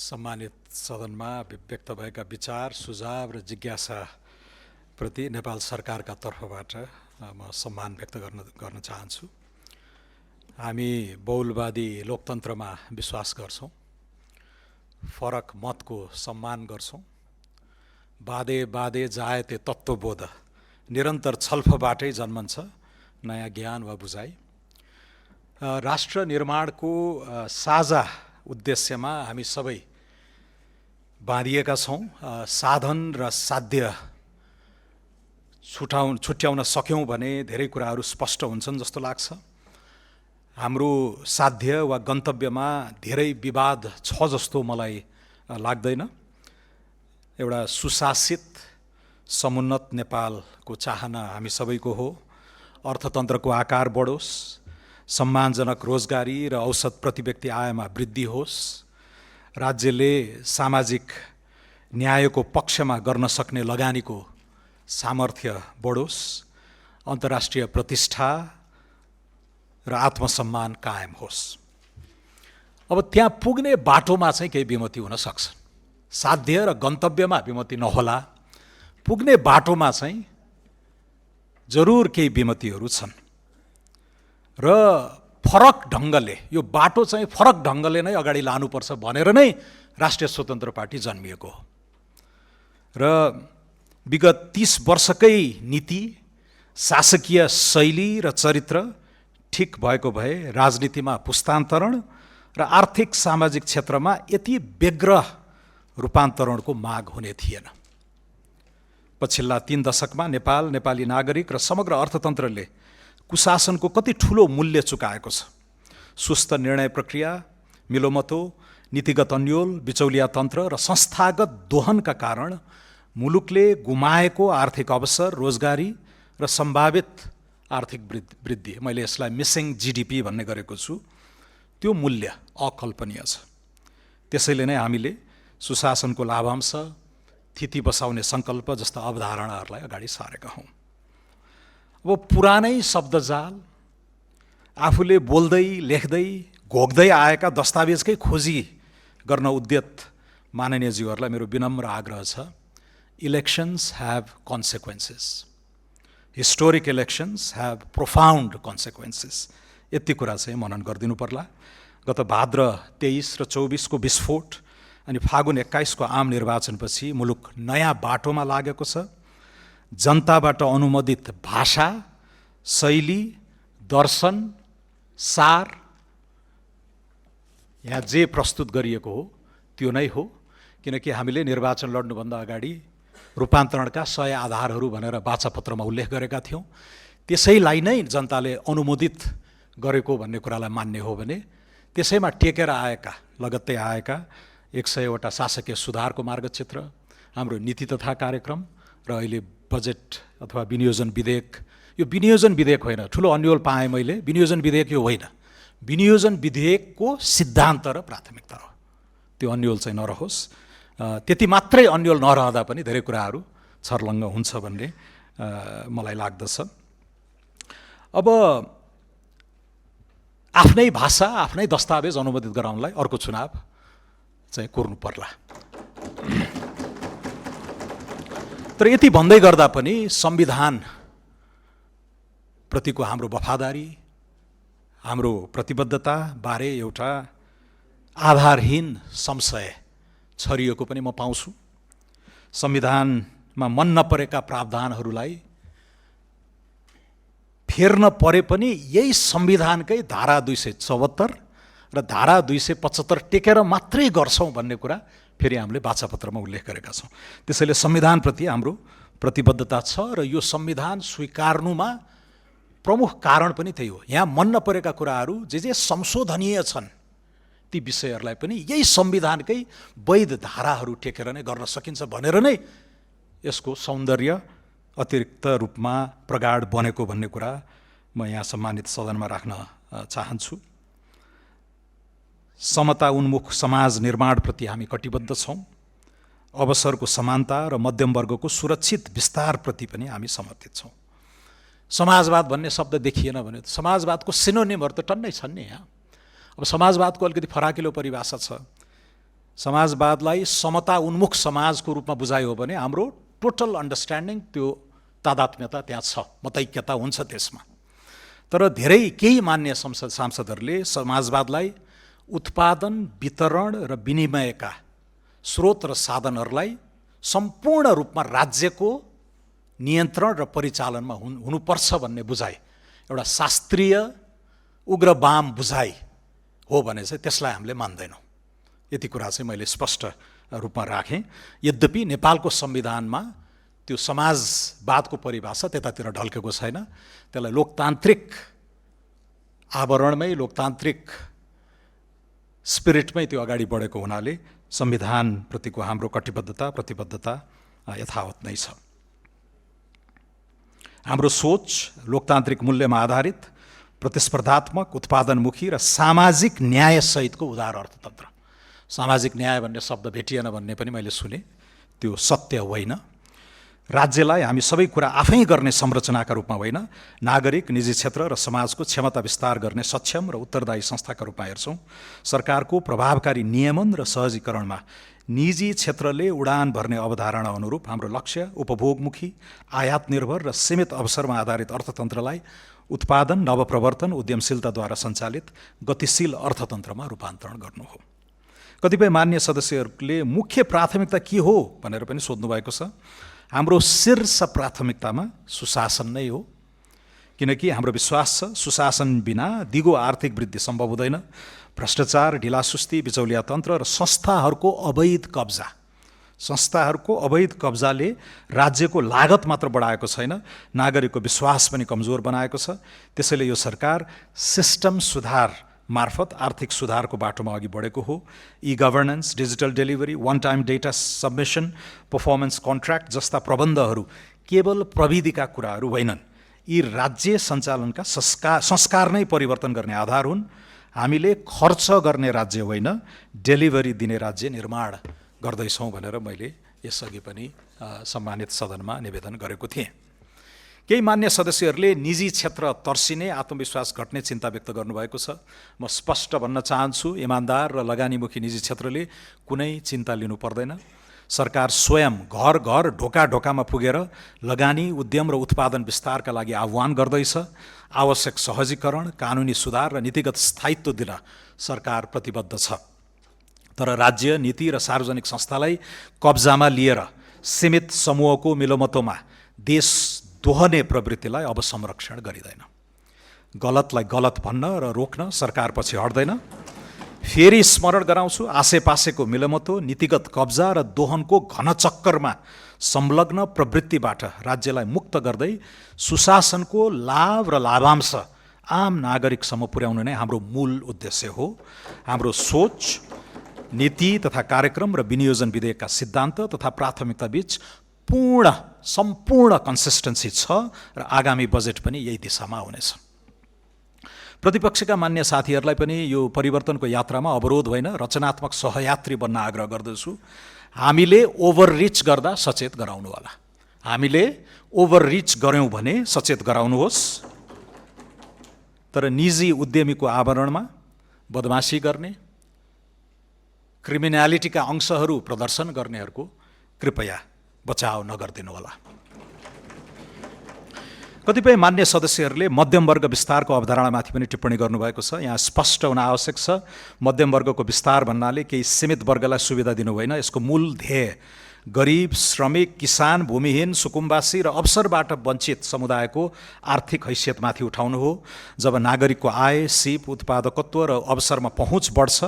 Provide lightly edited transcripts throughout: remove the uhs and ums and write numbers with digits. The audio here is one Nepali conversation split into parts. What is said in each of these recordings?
सम्मानित सदनमा व्यक्त भएका विचार, सुझाव र जिज्ञासा प्रति नेपाल सरकारका तर्फबाट म सम्मान व्यक्त गर्न चाहन्छु। हामी बहुलवादी लोकतन्त्रमा विश्वास गर्छौँ, फरक मतको सम्मान गर्छौँ। बादे बादे जायते तत्त्वबोध, निरन्तर छलफलबाटै जन्मन्छ नयाँ ज्ञान वा बुझाइ। राष्ट्र निर्माणको साझा उद्देश्यमा हामी सबै बाँधिएका छौँ। साधन र साध्य छुट्याउन सक्यौँ भने धेरै कुराहरू स्पष्ट हुन्छन् जस्तो लाग्छ। हाम्रो साध्य वा गन्तव्यमा धेरै विवाद छ जस्तो मलाई लाग्दैन। एउटा सुशासित समुन्नत नेपालको चाहना हामी सबैको हो। अर्थतन्त्रको आकार बढोस्, सम्मानजनक रोजगारी र औसत प्रति व्यक्ति आयमा वृद्धि होस्, राज्यले सामाजिक न्यायको पक्षमा गर्न सक्ने लगानीको सामर्थ्य बढोस्, अन्तर्राष्ट्रिय प्रतिष्ठा र आत्मसम्मान कायम होस्। अब त्यहाँ पुग्ने बाटोमा चाहिँ केही विमति हुन सक्छ। साध्य र गन्तव्यमा विमति नहोला, पुग्ने बाटोमा चाहिँ जरुर केही विमतिहरू छन् र फरक ढङ्गले यो बाटो चाहिँ फरक ढङ्गले नै अगाडि लानुपर्छ भनेर नै राष्ट्रिय स्वतन्त्र पार्टी जन्मिएको हो। र विगत 30 वर्षकै नीति, शासकीय शैली र चरित्र ठिक भएको भए राजनीतिमा पुस्तान्तरण र आर्थिक सामाजिक क्षेत्रमा यति व्यग्र रूपान्तरणको माग हुने थिएन। पछिल्ला 3 दशकमा नेपाल, नेपाली नागरिक र समग्र अर्थतन्त्रले कुशासनको कति ठुलो मूल्य चुकाएको छ। सुस्त निर्णय प्रक्रिया, मिलोमतो, नीतिगत अन्यल, बिचौलिया तन्त्र र संस्थागत दोहनका कारण मुलुकले गुमाएको आर्थिक अवसर, रोजगारी र सम्भावित आर्थिक वृद्धि, मैले यसलाई मिसिङ जीडीपी भन्ने गरेको छु, त्यो मूल्य अकल्पनीय छ। त्यसैले नै हामीले सुशासनको लाभांश, थिति बसाउने सङ्कल्प जस्ता अवधारणाहरूलाई अगाडि सारेका हौँ। अब पुरानै शब्दजाल, आफूले बोल्दै लेख्दै घोक्दै आएका दस्तावेजकै खोजी गर्न उद्यत माननीयज्यूहरूलाई मेरो विनम्र आग्रह छ, elections have consequences, historic elections have profound consequences. यति कुरा चाहिँ मनन गरिदिनु पर्ला। गत भाद्र 23 र 24 को विस्फोट अनि फागुन 21 को आम निर्वाचनपछि मुलुक नयाँ बाटोमा लागेको छ। जनताबाट अनुमोदित भाषा, शैली, दर्शन, सार यहाँ जे प्रस्तुत गरिएको हो त्यो नै हो। किनकि हामीले निर्वाचन लड्नुभन्दा अगाडि रूपान्तरणका 100 आधारहरू भनेर वाचापत्रमा उल्लेख गरेका थियौँ। त्यसैलाई नै जनताले अनुमोदित गरेको भन्ने कुरालाई मान्ने हो भने त्यसैमा टेकेर आएका, लगत्तै आएका 100 वटा शासकीय सुधारको मार्गचित्र, हाम्रो नीति तथा कार्यक्रम र अहिले बजेट अथवा विनियोजन विधेयक, यो विनियोजन विधेयक होइन, ठुलो अन्यल पाएँ मैले, विनियोजन विधेयक यो होइन, विनियोजन विधेयकको सिद्धान्त र प्राथमिकता हो, त्यो अन्यल चाहिँ नरहोस्। त्यति मात्रै अन्यल नरहँदा पनि धेरै कुराहरू छर्लङ्ग हुन्छ भन्ने मलाई लाग्दछ। अब आफ्नै भाषा, आफ्नै दस्तावेज अनुमोदित गराउनलाई अर्को चुनाव चाहिँ कोर्नु पर्ला। तर यति भन्दै गर्दा पनि संविधान प्रतिको हाम्रो वफादारी, हाम्रो प्रतिबद्धता बारे एउटा आधारहीन संशय छरिएको पनि म पाउँछु। संविधानमा मन नपरेका प्रावधानहरूलाई फेर्न परे पनि यही संविधानकै धारा 274 र धारा 275 टेकेर मात्रै गर्छौँ भन्ने कुरा फेरि हामीले वाचापत्रमा उल्लेख गरेका छौँ। त्यसैले संविधानप्रति हाम्रो प्रतिबद्धता छ र यो संविधान स्वीकार्नुमा प्रमुख कारण पनि त्यही हो। यहाँ मन नपरेका कुराहरू जे संशोधनीय छन् ती विषयहरूलाई पनि यही संविधानकै वैध धाराहरू टेकेर नै गर्न सकिन्छ भनेर नै यसको सौन्दर्य अतिरिक्त रूपमा प्रगाढ बनेको भन्ने कुरा म यहाँ सम्मानित सदनमा राख्न चाहन्छु। समता उन्मुख समाज निर्माणप्रति हामी कटिबद्ध छौँ। अवसरको समानता र मध्यम वर्गको सुरक्षित विस्तारप्रति पनि हामी समर्पित छौँ। समाजवाद भन्ने शब्द देखिएन भने समाजवादको सिनोनिमहरू त टन्नै छन् नि यहाँ। अब समाजवादको अलिकति फराकिलो परिभाषा छ। समाजवादलाई समता उन्मुख समाजको रूपमा बुझायो भने हाम्रो टोटल अन्डरस्ट्यान्डिङ त्यो तादात्म्यता त्यहाँ छ, मतैक्यता हुन्छ त्यसमा। तर धेरै केही मान्य सांसदहरूले समाजवादलाई उत्पादन, वितरण र विनिमयका स्रोत र साधनहरूलाई सम्पूर्ण रूपमा राज्यको नियन्त्रण र परिचालनमा हुनुपर्छ भन्ने बुझाइ, एउटा शास्त्रीय उग्रवाम बुझाइ हो भने चाहिँ त्यसलाई हामीले मान्दैनौँ। यति कुरा चाहिँ मैले स्पष्ट रूपमा राखेँ। यद्यपि नेपालको संविधानमा त्यो समाजवादको परिभाषा त्यतातिर ढल्केको छैन, त्यसलाई लोकतान्त्रिक आवरणमै, लोकतान्त्रिक स्पिरिटमै त्यो अगाडि बढेको हुनाले संविधानप्रतिको हाम्रो कटिबद्धता, प्रतिबद्धता यथावत नै छ। हाम्रो सोच लोकतान्त्रिक मूल्यमा आधारित, प्रतिस्पर्धात्मक, उत्पादनमुखी र सामाजिक न्यायसहितको उदार अर्थतन्त्र। सामाजिक न्याय भन्ने शब्द भेटिएन भन्ने पनि मैले सुने, त्यो सत्य होइन। राज्यलाई हामी सबै कुरा आफै गर्ने संरचनाका रूपमा होइन, नागरिक, निजी क्षेत्र र समाजको क्षमता विस्तार गर्ने सक्षम र उत्तरदायी संस्थाका रूपमा हेर्छौँ। सरकारको प्रभावकारी नियमन र सहजीकरणमा निजी क्षेत्रले उडान भर्ने अवधारणा अनुरूप हाम्रो लक्ष्य उपभोगमुखी, आयात निर्भर र सीमित अवसरमा आधारित अर्थतन्त्रलाई उत्पादन, नवप्रवर्तन, उद्यमशीलताद्वारा सञ्चालित गतिशील अर्थतन्त्रमा रूपान्तरण गर्नु हो। कतिपय मान्य सदस्यहरूले मुख्य प्राथमिकता के हो भनेर पनि सोध्नुभएको छ। हाम्रो शीर्ष प्राथमिकतामा सुशासन नै हो, किनकि हाम्रो विश्वास छ सुशासन बिना दिगो आर्थिक वृद्धि सम्भव हुँदैन। भ्रष्टाचार, ढिलासुस्ती, बिचौलिया तन्त्र र संस्थाहरूको अवैध कब्जाले राज्यको लागत मात्र बढाएको छैन, नागरिकको विश्वास पनि कमजोर बनाएको छ। त्यसैले यो सरकार सिस्टम सुधार मार्फत आर्थिक सुधारको बाटोमा अघि बढेको हो। E governance, digital delivery, one time data submission, performance contract जस्ता प्रबन्धहरू केवल प्रविधिका कुराहरू होइनन्, यी राज्य सञ्चालनका संस्कार नै परिवर्तन गर्ने आधार हुन्। हामीले खर्च गर्ने राज्य होइन, डेलिभरी दिने राज्य निर्माण गर्दैछौँ भनेर मैले यसअघि पनि सम्मानित सदनमा निवेदन गरेको थिएँ। केही मान्य सदस्यहरूले निजी क्षेत्र तर्सिने, आत्मविश्वास घट्ने चिन्ता व्यक्त गर्नुभएको छ। म स्पष्ट भन्न चाहन्छु, इमान्दार र लगानीमुखी निजी क्षेत्रले कुनै चिन्ता लिनु पर्दैन। सरकार स्वयं घर घर, ढोका ढोकामा पुगेर लगानी, उद्यम र उत्पादन विस्तारका लागि आह्वान गर्दैछ। आवश्यक सहजीकरण, कानुनी सुधार र नीतिगत स्थायित्व दिन सरकार प्रतिबद्ध छ। तर राज्य, नीति र सार्वजनिक संस्थालाई कब्जामा लिएर सीमित समूहको मिलोमतोमा देश दोहने प्रवृत्तिलाई अब संरक्षण गरिँदैन। गलतलाई गलत भन्न र रोक्न सरकार पछि हट्दैन। फेरि स्मरण गराउँछु, आसेपासेको मिलोमतो, नीतिगत कब्जा र दोहनको घनचक्करमा संलग्न प्रवृत्तिबाट राज्यलाई मुक्त गर्दै सुशासनको लाभ र लाभांश आम नागरिकसम्म पुर्याउनु नै हाम्रो मूल उद्देश्य हो। हाम्रो सोच, नीति तथा कार्यक्रम र विनियोजन विधेयकका सिद्धान्त तथा प्राथमिकता बीच सम्पूर्ण कन्सिस्टेन्सी छ र आगामी बजेट पनि यही दिशामा हुनेछ। प्रतिपक्षका मान्य साथीहरूलाई पनि यो परिवर्तनको यात्रामा अवरोध होइन, रचनात्मक सहयात्री बन्न आग्रह गर्दछु। हामीले ओभररिच गर्दा सचेत गराउनु होला। हामीले ओभररिच गऱ्यौँ भने सचेत गराउनुहोस्। तर निजी उद्यमीको आवरणमा बदमासी गर्ने, क्रिमिनालिटीका अंशहरू प्रदर्शन गर्नेहरूको कृपया बचाव नगरिदिनु होला। कतिपय मान्य सदस्यहरूले मध्यम वर्ग विस्तारको अवधारणामाथि पनि टिप्पणी गर्नुभएको छ। यहाँ स्पष्ट हुन आवश्यक छ, मध्यम वर्गको विस्तार भन्नाले केही सीमित वर्गलाई सुविधा दिनु होइन। यसको मूल ध्येय गरिब, श्रमिक, किसान, भूमिहीन, सुकुम्बासी र अवसरबाट वञ्चित समुदायको आर्थिक हैसियतमाथि उठाउनु हो। जब नागरिकको आय, सिप, उत्पादकत्व र अवसरमा पहुँच बढ्छ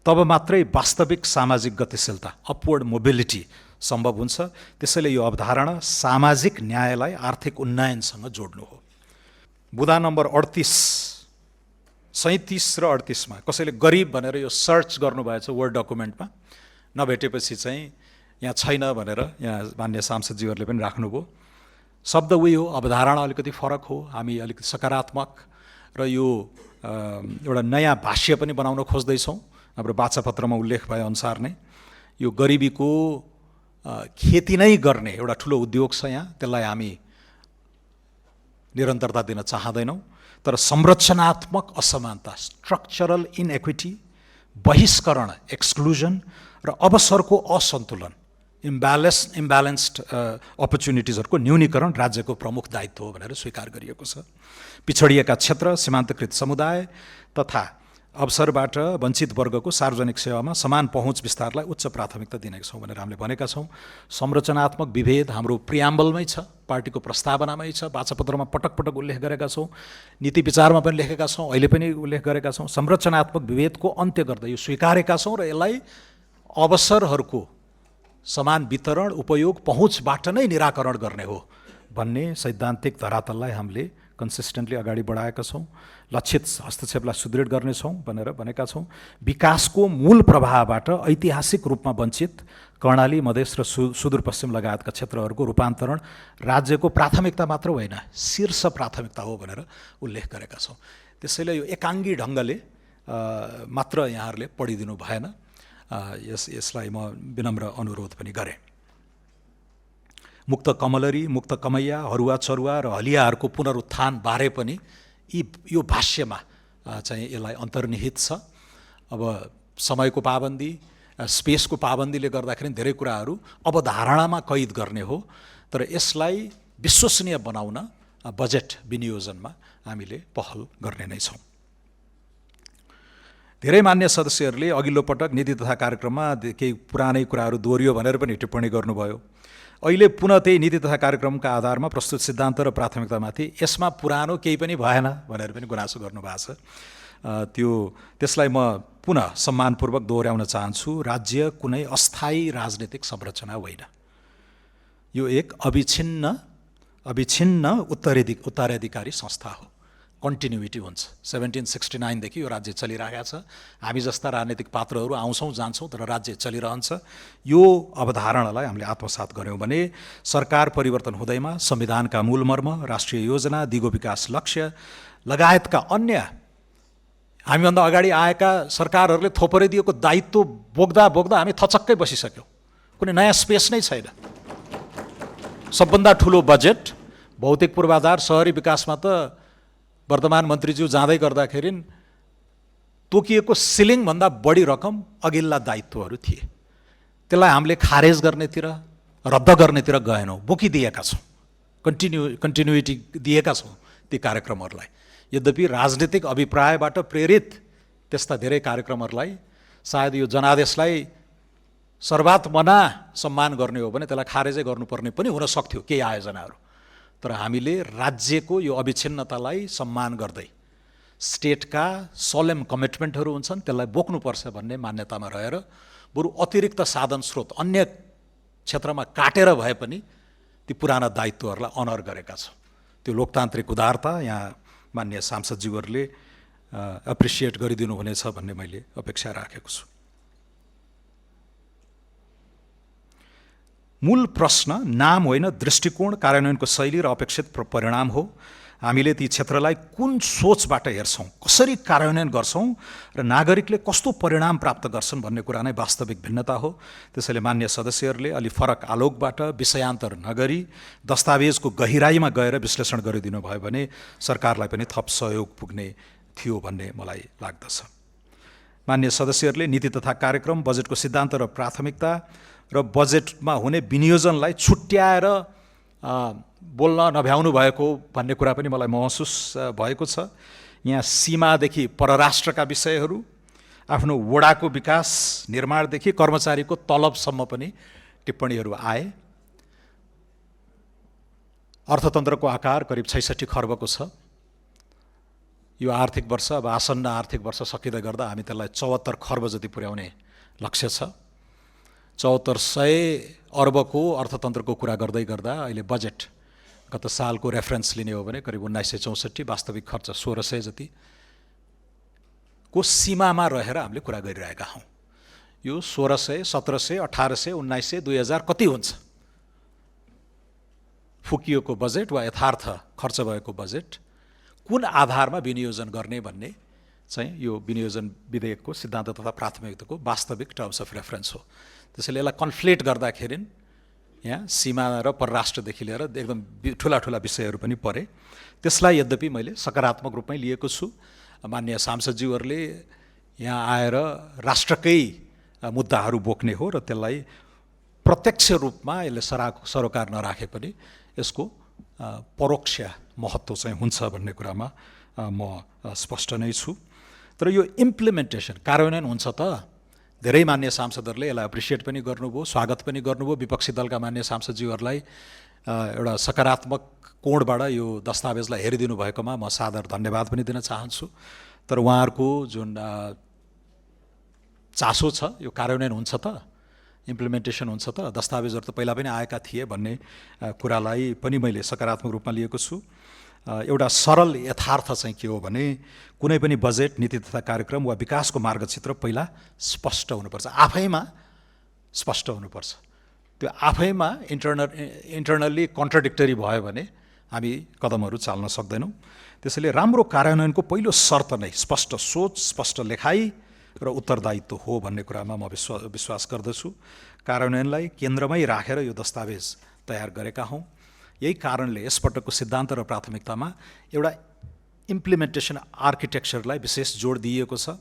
तब मात्रै वास्तविक सामाजिक गतिशीलता, अपवर्ड मोबिलिटी सम्भव हुन्छ। त्यसैले यो अवधारणा सामाजिक न्यायलाई आर्थिक उन्नयनसँग जोड्नु हो। बुँदा नम्बर 37 र 38मा कसैले गरिब भनेर यो सर्च गर्नुभएछ वर्ड डकुमेन्टमा, नभेटेपछि चाहिँ यहाँ छैन भनेर यहाँ मान्य सांसदज्यूहरूले पनि राख्नुभयो। शब्द उही हो, अवधारणा अलिकति फरक हो। हामी अलिकति सकारात्मक र यो एउटा नयाँ भाष्य पनि बनाउन खोज्दैछौँ। हाम्रो वाचापत्रमा उल्लेख भए अनुसार नै यो गरिबीको खेती नै गर्ने एउटा ठुलो उद्योग छ यहाँ, त्यसलाई हामी निरन्तरता दिन चाहँदैनौँ। तर संरचनात्मक असमानता, स्ट्रक्चरल इनइक्विटी, बहिष्करण, एक्सक्लुजन र अवसरको असन्तुलन इम्ब्यालेन्स्ड अपर्च्युनिटिजहरूको न्यूनीकरण राज्यको प्रमुख दायित्व हो भनेर स्वीकार गरिएको छ। पिछडिएका क्षेत्र, सीमान्तकृत समुदाय तथा अवसरबाट वञ्चित वर्गको सार्वजनिक सेवामा समान पहुँच विस्तारलाई उच्च प्राथमिकता दिनेका छौँ भनेर हामीले भनेका छौँ। संरचनात्मक विभेद हाम्रो प्रियाम्बलमै छ, पार्टीको प्रस्तावनामै छ, वाचापत्रमा पटक पटक उल्लेख गरेका छौँ, नीति विचारमा पनि लेखेका छौँ, अहिले पनि उल्लेख गरेका छौँ। संरचनात्मक विभेदको अन्त्य गर्दै यो स्वीकारेका छौँ र यसलाई अवसरहरूको समान वितरण, उपयोग, पहुँचबाट नै निराकरण गर्ने हो भन्ने सैद्धान्तिक धरातललाई हामीले कन्सिस्टेन्टली अगाडि बढाएका छौँ। लक्षित हस्तक्षेपलाई सुदृढ गर्नेछौँ भनेर भनेका छौँ। विकासको मूल प्रवाहबाट ऐतिहासिक रूपमा वञ्चित कर्णाली, मधेस र सुदूरपश्चिम लगायतका क्षेत्रहरूको रूपान्तरण राज्यको प्राथमिकता मात्र होइन, शीर्ष प्राथमिकता हो भनेर उल्लेख गरेका छौँ। त्यसैले यो एकाङ्गी ढङ्गले मात्र यहाँहरूले पढिदिनु भएन, यसलाई म विनम्र अनुरोध पनि गरेँ। मुक्त कमलरी, मुक्त कमैया, हरुवा चरुवा र हलियाहरूको पुनरुत्थान बारे पनि यो भाष्यमा चाहिँ यसलाई अन्तर्निहित छ। अब समयको पाबन्दी, स्पेसको पाबन्दीले गर्दाखेरि धेरै कुराहरू अवधारणामा कैद गर्ने हो, तर यसलाई विश्वसनीय बनाउन बजेट विनियोजनमा हामीले पहल गर्ने नै छौँ। धेरै मान्य सदस्यहरूले अघिल्लो पटक नीति तथा कार्यक्रममा केही पुरानै कुराहरू दोहोरियो भनेर पनि टिप्पणी गर्नुभयो। अहिले पुनः त्यही नीति तथा कार्यक्रमका आधारमा प्रस्तुत सिद्धान्त र प्राथमिकतामाथि यसमा पुरानो केही पनि भएन भनेर पनि गुनासो गर्नुभएको छ। त्यसलाई म पुनः सम्मानपूर्वक दोहोऱ्याउन चाहन्छु। राज्य कुनै अस्थायी राजनीतिक संरचना होइन, यो एक अविच्छिन्न उत्तराधिकारी संस्था हो। कन्टिन्युटी हुन्छ। 1769 देखि यो राज्य चलिरहेको छ। हामी जस्ता राजनीतिक पात्रहरू आउँछौँ जान्छौँ, तर राज्य चलिरहन्छ। यो अवधारणालाई हामीले आत्मसात गऱ्यौँ भने सरकार परिवर्तन हुँदैमा संविधानका मूलमर्म, राष्ट्रिय योजना, दिगो विकास लक्ष्य लगायतका अन्य हामीभन्दा अगाडि आएका सरकारहरूले थोपरै दिएको दायित्व बोक्दा बोक्दा हामी थचक्कै बसिसक्यौँ। कुनै नयाँ स्पेस नै छैन। सबभन्दा ठुलो बजेट, भौतिक पूर्वाधार, सहरी विकासमा त वर्तमान मन्त्रीज्यू जाँदै गर्दाखेरि तोकिएको सिलिङभन्दा बढी रकम अघिल्ला दायित्वहरू थिए। त्यसलाई हामीले खारेज गर्नेतिर, रद्द गर्नेतिर गएनौँ, बोकिदिएका छौँ, कन्टिन्युटी दिएका छौँ ती कार्यक्रमहरूलाई। यद्यपि राजनीतिक अभिप्रायबाट प्रेरित त्यस्ता धेरै कार्यक्रमहरूलाई सायद यो जनादेशलाई सर्वात्मना सम्मान गर्ने हो भने त्यसलाई खारेजै गर्नुपर्ने पनि हुन सक्थ्यो केही आयोजनाहरू। तर हामीले राज्यको यो अविच्छिन्नतालाई सम्मान गर्दै स्टेटका सोलेम कमिटमेन्टहरू हुन्छन्, त्यसलाई बोक्नुपर्छ भन्ने मान्यतामा रहेर बरु अतिरिक्त साधन स्रोत अन्य क्षेत्रमा काटेर भए पनि ती पुराना दायित्वहरूलाई अनर गरेका छौँ। त्यो लोकतान्त्रिक उदारता यहाँ मान्य सांसदज्यूहरूले एप्रिसिएट गरिदिनु हुनेछ भन्ने मैले अपेक्षा राखेको छु। मूल प्रश्न नाम होइन, दृष्टिकोण, कार्यान्वयनको शैली र अपेक्षित परिणाम हो। हामीले ती क्षेत्रलाई कुन सोचबाट हेर्छौँ, कसरी कार्यान्वयन गर्छौँ र नागरिकले कस्तो परिणाम प्राप्त गर्छन् भन्ने कुरा नै वास्तविक भिन्नता हो। त्यसैले मान्य सदस्यहरूले अलि फरक आलोकबाट विषयान्तर नगरी दस्तावेजको गहिराईमा गएर विश्लेषण गरिदिनु भयो भने सरकारलाई पनि थप सहयोग पुग्ने थियो भन्ने मलाई लाग्दछ। मान्य सदस्यहरूले नीति तथा कार्यक्रम, बजेटको सिद्धान्त र प्राथमिकता र बजेटमा हुने विनियोजनलाई छुट्याएर बोल्न नभ्याउनु भएको भन्ने कुरा पनि मलाई महसुस भएको छ। यहाँ सीमादेखि परराष्ट्रका विषयहरू, आफ्नो वडाको विकास निर्माणदेखि कर्मचारीको तलबसम्म पनि टिप्पणीहरू आए। अर्थतन्त्रको आकार करिब 66 खर्बको छ। यो आर्थिक वर्ष, अब आसन्न आर्थिक वर्ष सकिँदै गर्दा हामी त्यसलाई 74 खर्ब जति पुर्याउने लक्ष्य छ। 7400 अर्बको अर्थतन्त्रको कुरा गर्दै गर्दा अहिले बजेट गत सालको रेफरेन्स लिने हो भने करिब 1964, वास्तविक खर्च 1600 जति को सीमामा रहेर हामीले कुरा गरिरहेका हौँ। यो 1600, 1700, 1800, 1900, 2000 कति हुन्छ? फुकिएको बजेट वा यथार्थ खर्च भएको बजेट कुन आधारमा विनियोजन गर्ने भन्ने चाहिँ यो विनियोजन विधेयकको सिद्धान्त तथा प्राथमिकताको वास्तविक टर्म्स अफ रेफरेन्स हो। त्यसैले यसलाई कन्फ्लेट गर्दाखेरि यहाँ सीमा र परराष्ट्रदेखि लिएर एकदम ठुला ठुला विषयहरू पनि परे। त्यसलाई यद्यपि मैले सकारात्मक रूपमै लिएको छु। मान्य सांसदज्यूहरूले यहाँ आएर राष्ट्रकै मुद्दाहरू बोक्ने हो र त्यसलाई प्रत्यक्ष रूपमा यसले सरोकार नराखे पनि यसको परोक्ष महत्त्व चाहिँ हुन्छ भन्ने कुरामा म स्पष्ट नै छु। तर यो इम्प्लिमेन्टेसन कार्यान्वयन हुन्छ त धेरै मान्य सांसदहरूले यसलाई एप्रिसिएट पनि गर्नुभयो, स्वागत पनि गर्नुभयो। विपक्षी दलका मान्य सांसदज्यूहरूलाई एउटा सकारात्मक कोणबाट यो दस्तावेजलाई हेरिदिनु भएकोमा म सादर धन्यवाद पनि दिन चाहन्छु। तर उहाँहरूको जुन चासो छ यो कार्यान्वयन हुन्छ त, इम्प्लिमेन्टेसन हुन्छ त, दस्तावेजहरू त पहिला पनि आएका थिए भन्ने कुरालाई पनि मैले सकारात्मक रूपमा लिएको छु। एउटा सरल यथार्थ चाहिँ के हो भने कुनै पनि बजेट, नीति तथा कार्यक्रम वा विकासको मार्गचित्र पहिला स्पष्ट हुनुपर्छ, आफैमा स्पष्ट हुनुपर्छ। त्यो आफैमा इन्टरनल्ली कन्ट्राडिक्टरी भयो भने हामी कदमहरू चाल्न सक्दैनौँ। त्यसैले राम्रो कार्यान्वयनको पहिलो शर्त नै स्पष्ट सोच, स्पष्ट लेखाइ र उत्तरदायित्व हो भन्ने कुरामा म विश्वास गर्दछु। कार्यान्वयनलाई केन्द्रमै राखेर यो दस्तावेज तयार गरेका हौँ। यही कारणले यसपटकको सिद्धान्त र प्राथमिकतामा एउटा इम्प्लिमेन्टेसन आर्किटेक्चरलाई विशेष जोड दिइएको छ।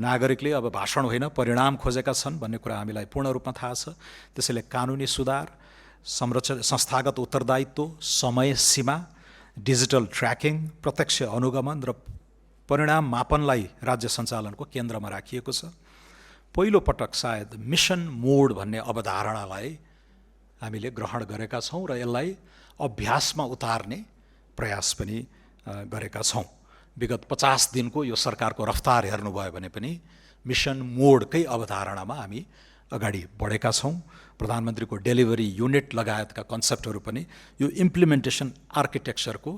नागरिकले अब भाषण होइन परिणाम खोजेका छन् भन्ने कुरा हामीलाई पूर्ण रूपमा थाहा छ। त्यसैले कानुनी सुधार, संस्थागत उत्तरदायित्व, समय सीमा, डिजिटल ट्र्याकिङ, प्रत्यक्ष अनुगमन र परिणाम मापनलाई राज्य सञ्चालनको केन्द्रमा राखिएको छ। पहिलो पटक सायद मिसन मोड भन्ने अवधारणालाई हामीले ग्रहण गरेका छौँ र यसलाई अभ्यासमा उतार्ने प्रयास पनि गरेका छौँ। विगत 50 दिनको यो सरकारको रफ्तार हेर्नुभयो भने पनि मिसन मोडकै अवधारणामा हामी अगाडि बढेका छौँ। प्रधानमन्त्रीको डेलिभरी युनिट लगायतका कन्सेप्टहरू पनि यो इम्प्लिमेन्टेसन आर्किटेक्चरको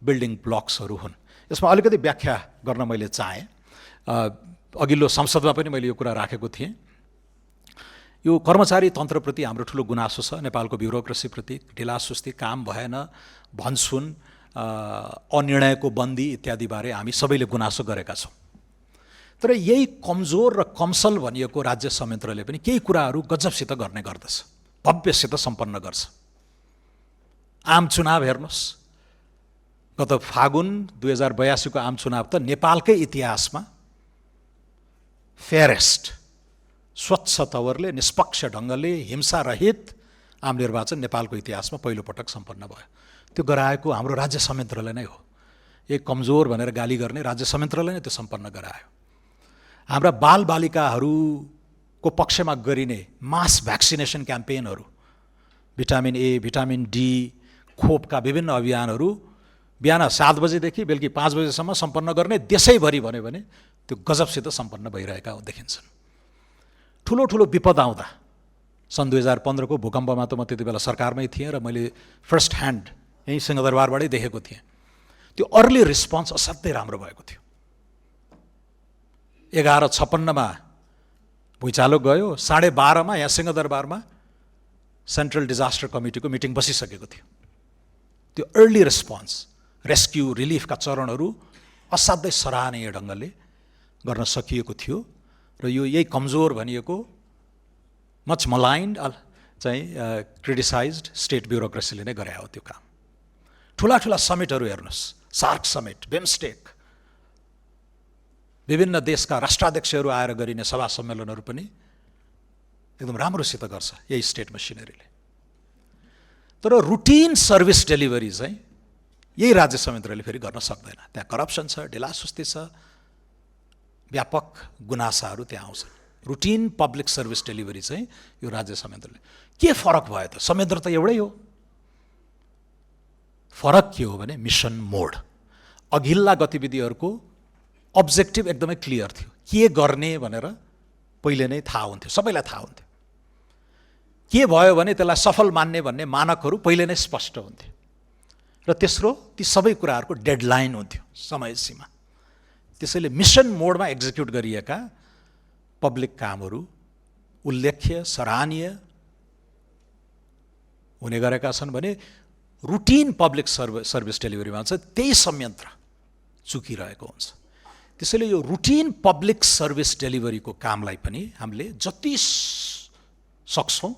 बिल्डिङ ब्लक्सहरू हुन्। यसमा अलिकति व्याख्या गर्न मैले चाहेँ। अघिल्लो संसदमा पनि मैले यो कुरा राखेको थिएँ। यो कर्मचारी तन्त्रप्रति हाम्रो ठुलो गुनासो छ, नेपालको ब्युरोक्रेसीप्रति ढिलासुस्ती, काम भएन, भनसुन, अनिर्णयको बन्दी इत्यादिबारे हामी सबैले गुनासो गरेका छौँ। तर यही कमजोर र कमसल भनिएको राज्य संयन्त्रले पनि केही कुराहरू गजबसित गर्ने गर्दछ, भव्यसित सम्पन्न गर्छ। आम चुनाव हेर्नुहोस्, गत फागुन 2082 को आम चुनाव त नेपालकै इतिहासमा फेयरेस्ट, स्वच्छ तवरले, निष्पक्ष ढङ्गले, हिंसारहित आम निर्वाचन नेपालको इतिहासमा पहिलो पटक सम्पन्न भयो। त्यो गराएको हाम्रो राज्य संयन्त्रले नै हो। एक कमजोर भनेर गाली गर्ने राज्य संयन्त्रले नै त्यो सम्पन्न गरायो। हाम्रा बालबालिकाहरूको पक्षमा गरिने मास भ्याक्सिनेसन क्याम्पेनहरू, भिटामिन ए, भिटामिन डी, खोपका विभिन्न अभियानहरू बिहान 7 बजेदेखि बेलुकी 5 बजेसम्म सम्पन्न गर्ने देशैभरि भन्यो भने त्यो गजबसित सम्पन्न भइरहेका देखिन्छन्। ठुलो ठुलो विपद आउँदा, सन् 2015 को भूकम्पमा त म त्यति बेला सरकारमै थिएँ र मैले फर्स्ट ह्यान्ड यहीँ सिंहदरबारबाटै देखेको थिएँ। त्यो अर्ली रिस्पोन्स असाध्यै राम्रो भएको थियो। 11:56 भुइँचालो गयो, 12:30 यहाँ सिंहदरबारमा सेन्ट्रल डिजास्टर कमिटीको मिटिङ बसिसकेको थियो। त्यो अर्ली रेस्पोन्स, रेस्क्यु रिलिफका चरणहरू असाध्यै सराहनीय ढङ्गले गर्न सकिएको थियो र यो यही कमजोर भनिएको मच मलाइन्ड चाहिँ क्रिटिसाइज्ड स्टेट ब्युरोक्रेसीले नै गरे हो त्यो काम। ठुला ठुला समिटहरू हेर्नुहोस्, सार्क समिट, बिमस्टेक, विभिन्न देशका राष्ट्राध्यक्षहरू आएर गरिने सभा सम्मेलनहरू पनि एकदम राम्रोसित गर्छ यही स्टेट मसिनरीले। तर रुटिन सर्भिस डेलिभरी चाहिँ यही राज्य संयन्त्रले फेरि गर्न सक्दैन। त्यहाँ करप्सन छ, ढिलासुस्ती छ, व्यापक गुनासाहरू त्यहाँ आउँछन्। रुटिन पब्लिक सर्भिस डेलिभरी चाहिँ यो राज्य संयन्त्रले। के फरक भयो त? संयन्त्र त एउटै हो। फरक के हो भने मिसन मोड। अघिल्ला गतिविधिहरूको अब्जेक्टिभ एकदमै क्लियर थियो, के गर्ने भनेर पहिले नै थाहा हुन्थ्यो, सबैलाई थाहा हुन्थ्यो। के भयो भने त्यसलाई सफल मान्ने भन्ने मानकहरू पहिले नै स्पष्ट हुन्थ्यो र तेस्रो ती सबै कुराहरूको डेडलाइन हुन्थ्यो, समय सीमा। त्यसैले मिसन मोडमा एक्जिक्युट गरिएका पब्लिक कामहरू उल्लेख्य, सराहनीय हुने गरेका छन् भने रुटिन पब्लिक सर्भिस डेलिभरीमा चाहिँ त्यही संयन्त्र चुकिरहेको हुन्छ। त्यसैले यो रुटिन पब्लिक सर्भिस डेलिभरीको कामलाई पनि हामीले जति सक्छौँ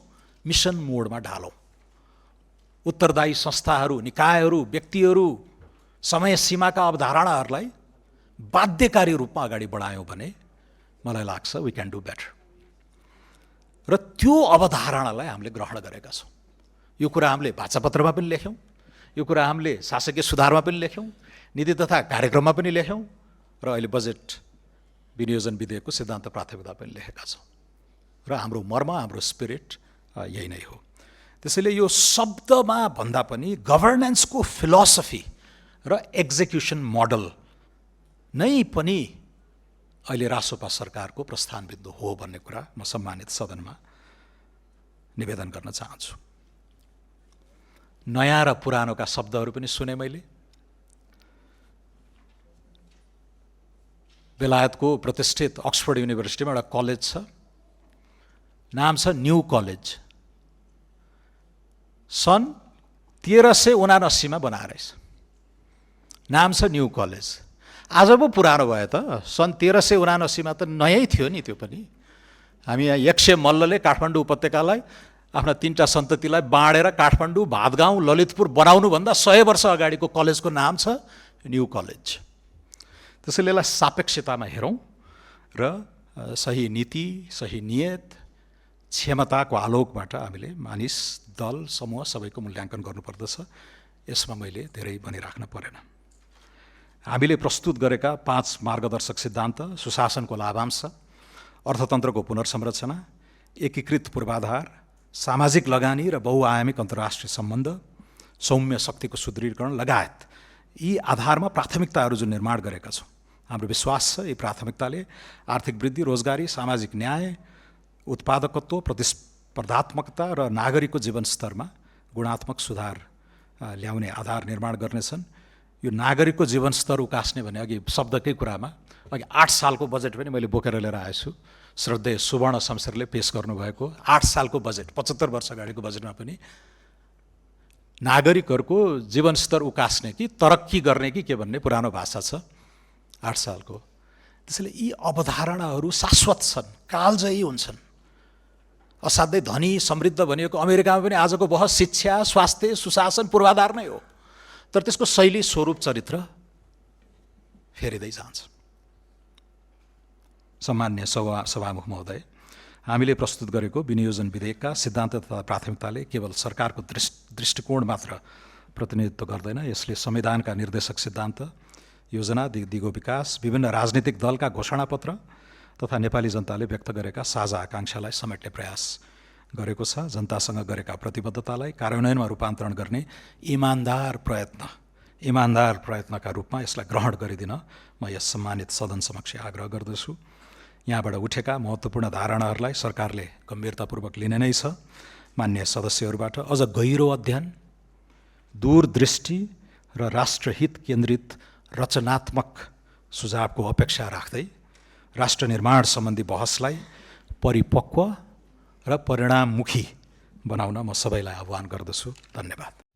मिसन मोडमा ढालौँ। उत्तरदायी संस्थाहरू, निकायहरू, व्यक्तिहरू, समय सीमाका अवधारणाहरूलाई बाध्यकारी रूपमा अगाडि बढायौँ भने मलाई लाग्छ वी क्यान डु बेटर। र त्यो अवधारणालाई हामीले ग्रहण गरेका छौँ। यो कुरा हामीले भाषापत्रमा पनि लेख्यौँ, यो कुरा हामीले शासकीय सुधारमा पनि लेख्यौँ, नीति तथा कार्यक्रममा पनि लेख्यौँ र अहिले बजेट विनियोजन विधेयकको सिद्धान्त प्राथमिकता पनि लेखेका छौँ। र हाम्रो मर्म, हाम्रो स्पिरिट यही नै हो। त्यसैले यो शब्दमा भन्दा पनि गभर्नेन्सको फिलोसफी र एक्जिक्युसन मोडल नै पनि अहिले रासोपा सरकारको प्रस्थान बिन्दु हो भन्ने कुरा म सम्मानित सदनमा निवेदन गर्न चाहन्छु। नयाँ र पुरानोका शब्दहरू पनि सुने मैले। बेलायतको प्रतिष्ठित अक्सफोर्ड युनिभर्सिटीमा एउटा कलेज छ, नाम छ न्यू कलेज। सन् 1379 मा बनाएर रहेछ, नाम छ न्यू कलेज। आज पो पुरानो भयो त, सन् 1379 मा त नयाँ थियो नि त्यो पनि। हामी यहाँ यक्ष मल्लले काठमाडौँ उपत्यकालाई आफ्ना 3टा सन्ततिलाई बाँडेर काठमाडौँ, भातगाउँ, ललितपुर बनाउनुभन्दा 100 वर्ष अगाडिको कलेजको नाम छ न्यू कलेज। त्यसैले यसलाई सापेक्षतामा हेरौँ र सही नीति, सही नियत, क्षमताको आलोकबाट हामीले मानिस, दल, समूह सबैको मूल्याङ्कन गर्नुपर्दछ। यसमा मैले धेरै भनिराख्न परेन। हामीले प्रस्तुत गरेका 5 मार्गदर्शक सिद्धान्त सुशासनको लाभांश, अर्थतन्त्रको पुनर्संरचना, एकीकृत पूर्वाधार, सामाजिक लगानी र बहुआयामिक अन्तर्राष्ट्रिय सम्बन्ध, सौम्य शक्तिको सुदृढीकरण लगायत यी आधारमा प्राथमिकताहरू जुन निर्माण गरेका छौँ, हाम्रो विश्वास छ यी प्राथमिकताले आर्थिक वृद्धि, रोजगारी, सामाजिक न्याय, उत्पादकत्व, प्रतिस्पर्धात्मकता र नागरिकको जीवनस्तरमा गुणात्मक सुधार ल्याउने आधार निर्माण गर्नेछन्। यो नागरिकको जीवनस्तर उकास्ने भने अघि शब्दकै कुरामा अघि 8 सालको बजेट पनि मैले बोकेर लिएर आएछु। श्रद्धेय सुवर्ण शमशेरले पेश गर्नुभएको 8 सालको बजेट, 75 वर्ष अगाडिको बजेटमा पनि नागरिकहरूको जीवनस्तर उकास्ने कि तरक्की गर्ने कि के भन्ने पुरानो भाषा छ 8 सालको। त्यसैले यी अवधारणाहरू शाश्वत छन्, कालजयी हुन्छन्। असाध्यै धनी समृद्ध भनिएको अमेरिकामा पनि आजको बहस शिक्षा, स्वास्थ्य, सुशासन, पूर्वाधार नै हो, तर त्यसको शैली, स्वरूप, चरित्र फेरिँदै जान्छ। सम्मान्य सभामुख महोदय, हामीले प्रस्तुत गरेको विनियोजन विधेयकका सिद्धान्त तथा प्राथमिकताले केवल सरकारको दृष्टिकोण मात्र प्रतिनिधित्व गर्दैन, यसले संविधानका निर्देशक सिद्धान्त, योजना, दिगो विकास, विभिन्न राजनीतिक दलका घोषणापत्र तथा नेपाली जनताले व्यक्त गरेका साझा आकाङ्क्षालाई समेट्ने प्रयास गरेको छ। जनतासँग गरेका प्रतिबद्धतालाई कार्यान्वयनमा रूपान्तरण गर्ने इमान्दार प्रयत्नका रूपमा यसलाई ग्रहण गरिदिन म यस सम्मानित सदन समक्ष आग्रह गर्दछु। यहाँबाट उठेका महत्त्वपूर्ण धारणाहरूलाई सरकारले गम्भीरतापूर्वक लिने नै छ। मान्य सदस्यहरूबाट अझ गहिरो अध्ययन, दूरदृष्टि र राष्ट्रहित केन्द्रित रचनात्मक सुझावको अपेक्षा राख्दै राष्ट्र निर्माण सम्बन्धी बहसलाई परिपक्व र परिणाममुखी बनाउन म सबैलाई आह्वान गर्दछु। धन्यवाद।